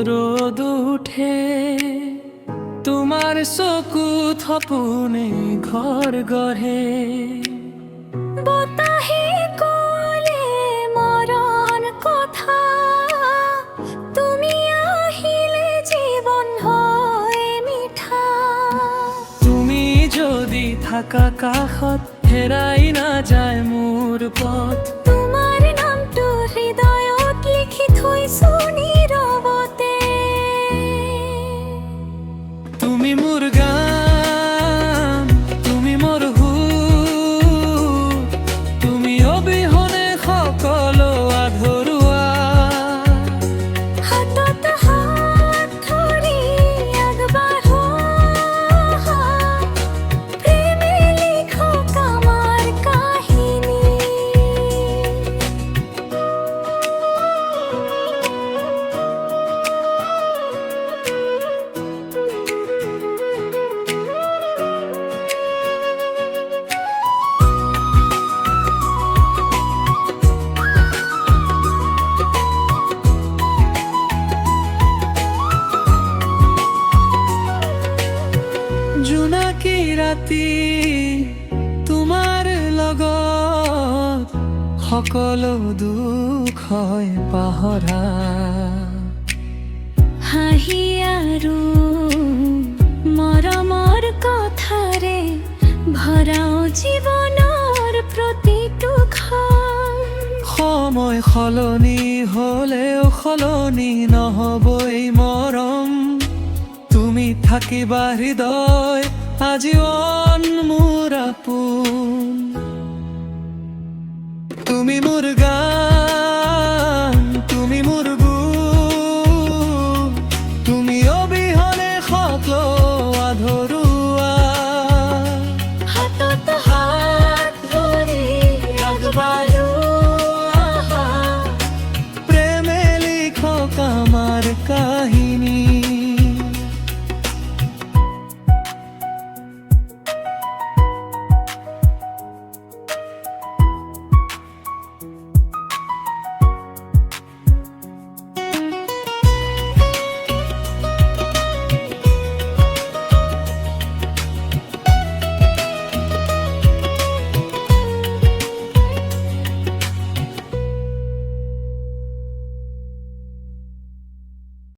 রোদ উঠে তোমার চকু থপুনে ঘর গঢ়ে বতাহে কলে মৰণ কথা তুমি আহিলে জীৱন হয় মিঠা তুমি যদি থাকা কাষত হেৰাই নাযায় মোৰ পথ তোমাৰ নামটো হৃদয়ত লিখি থৈছো নীৰৱতে তুমি মোৰ গান তুমি মোৰ সুৰ তুমি অবিহনে সকলো আধৰুৱা হাতত হাত ধৰি আগবাঢ়ো প্ৰেমে লিখক আমাৰ কাহিনী জোনাকী ৰাতি তোমাৰ লগত সকলো দুখ হয় পাহৰা হাঁহি আৰু মৰমৰ কথাৰে ভৰাও জীৱনৰ প্ৰতিটো ক্ষণ সময় সলনি হলেও সলনি নহবই মৰম তুমি থাকিবা হৃদয় আজীৱন মোৰ আপোন তুমি মোৰ গান তুমি মোৰ গুণ তুমি অবিহনে সকলো আধৰুৱা